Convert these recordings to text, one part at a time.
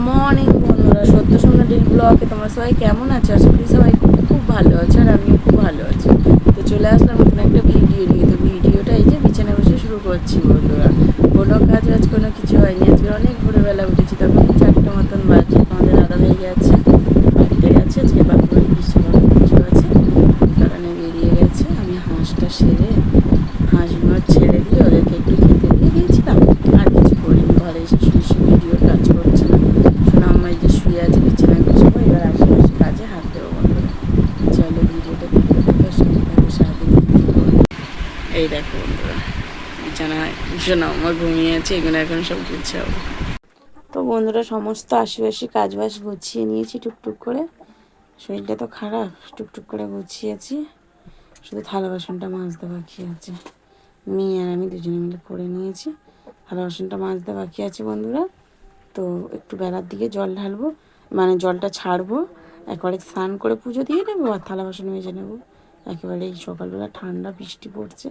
Morning বন্ধুরা, সত্য সোনা ডেলি ব্লগে তোমরা সবাই কেমন আছো? আশা করি সবাই খুব ভালো আছে, আর আমিও খুব ভালো আছি। তো চলে আসলাম নতুন একটা ভিডিও নিয়ে। তো ভিডিওটা এই যে বিছানায় বসে শুরু করছি বন্ধুরা। কোনো কাজ কোনো কিছু হয়নি, আজকে অনেক ভোরবেলা উঠেছি, তখন 4টে মতন বাজে। আমাদের দাদা ভাই গেছে, বাড়িতে গেছে, আজকে বাপুরে বিশ্বকর্মা পুজো আছে, কারণে বেরিয়ে গেছে। আমি হাঁসটা সেরে হাঁসগুলো ছেড়ে দিয়ে ওদেরকে একটু খেতে দিয়ে দিয়েছিলাম, আর কিছু করিনি। ঘরে এসে শুয়ে ভিডিওর কাজ করছিলাম। শোনা আমার যে শুয়ে আছে বিছানায় বসে, এবার আশেপাশে কাজে হাত দেবো বন্ধুরা। চলো ভিডিওটা দেখতে দেখতে সঙ্গে সারাদিন কী করবো। এই দেখো বন্ধুরা, বিছানায় শোনা আমার ঘুমিয়ে আছে, এগুলো এখন সব গুছাবো। তো বন্ধুরা, সমস্ত আশেপাশে কাজবাজ গুছিয়ে নিয়েছি টুকটুক করে। শরীরটা তো খারাপ, টুকটুক করে গুছিয়েছি, শুধু থালা বাসনটা মাজতে বাকি আছে। মেয়ে আর আমি দুজনে মিলে করে নিয়েছি। থালা বাসনটা মাজতে বাকি আছে বন্ধুরা। তো একটু বেলার দিকে জল ঢালবো, মানে জলটা ছাড়বো, একবারে স্নান করে পুজো দিয়ে নেবো আর থালা বাসন মেজে নেবো। একেবারে এই সকালবেলা ঠান্ডা বৃষ্টি পড়ছে,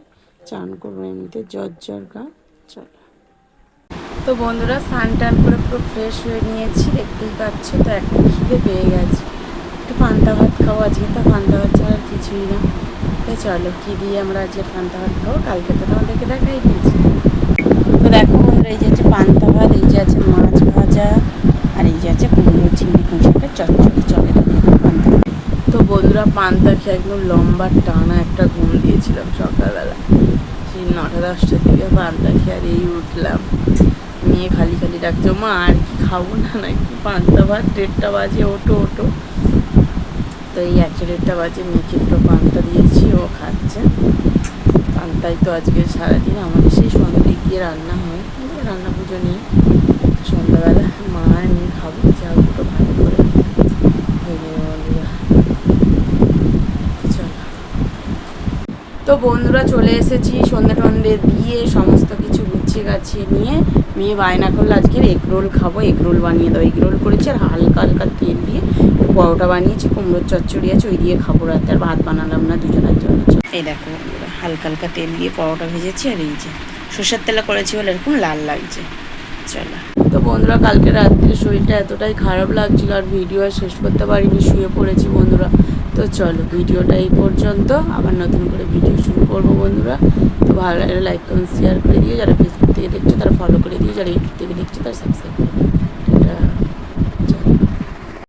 চান করবো, এমনিতে জ্বর গা। চলো। তো বন্ধুরা, স্নান টান করে পুরো ফ্রেশ হয়ে নিয়েছি, দেখতেই পাচ্ছ। তো একটা খিদে পেয়ে গেছে, একটু পান্তা ভাত খাবো। আজকে তো পান্তা ভাত ছাড়া কিছুই না। তো চলো, কী দিয়ে আমরা আজকে পান্তা ভাত খাবো, কালকে তো তোমাদেরকে দেখাই দিয়েছি। তো দেখো বন্ধুরা, এই যে আছে পান্তা ভাত, এই যে আছে মাছ ভাজা, আর এই যে আছে কুমড়ো চিংড়ি কুঁচাটা চচ্চড়ি। চলে পান্তা। তো বন্ধুরা, পান্তা খেয়ে একদম লম্বা টানা একটা ঘুম দিয়েছিলাম সকালবেলা, সেই 9টা-10টার দিকে পান্তা খেয়ে আর এই উঠলাম। মেয়ে খালি খালি ডাকছে, মা আর কি খাবো না নাকি পান্তা ভাত, 1:30 বাজে, ওটো ওটো। তো এই 1:30 বাজে মেয়েকে দুটো পান্তা দিয়েছি, ও খাচ্ছে। পান্তাই তো আজকে সারাদিন আমাদের সেই সন্ধ্যে গিয়ে রান্না হয়, রান্না পুজো নেই। সন্ধ্যাবেলা মা আর মেয়ে খাবো, যা দুটো ভালো করে হয়ে যাবে বন্ধুরা। চলো। তো বন্ধুরা, চলে এসেছি, সন্ধ্যে টন্ধে দিয়ে সমস্ত কিছু গুছিয়ে গাছিয়ে নিয়ে। মেয়ে বায়না করলো আজকের এগরোল খাবো, এগরোল বানিয়ে দাও। এগরোল করেছি, আর হালকা হালকা তেল দিয়ে পরোটা বানিয়েছি, কুমড়োর চচ্চড়ি আছে, ওই দিয়ে খাবো রাতে। আর ভাত বানালাম না দুজনের জন্য। এই দেখো বন্ধুরা, হালকা হালকা তেল দিয়ে পরোটা ভেজেছি, আর এই যে সর্ষের তেলে করেছি বলে এরকম লাল লাগছে। চলো। তো বন্ধুরা, কালকে রাত্রে শরীরটা এতটাই খারাপ লাগছিল, আর ভিডিও আর শেষ করতে পারিনি, শুয়ে পড়েছি বন্ধুরা। তো চলো, ভিডিওটা এই পর্যন্ত, আবার নতুন করে ভিডিও শুরু করবো বন্ধুরা। তো ভালো লাগলে লাইক কমেন্ট শেয়ার করে দিও, যারা ফেসবুক থেকে দেখছো তারা ফলো করে দিও, যারা ইউটিউব থেকে দেখছো তারা সাবস্ক্রাইব করে দিও।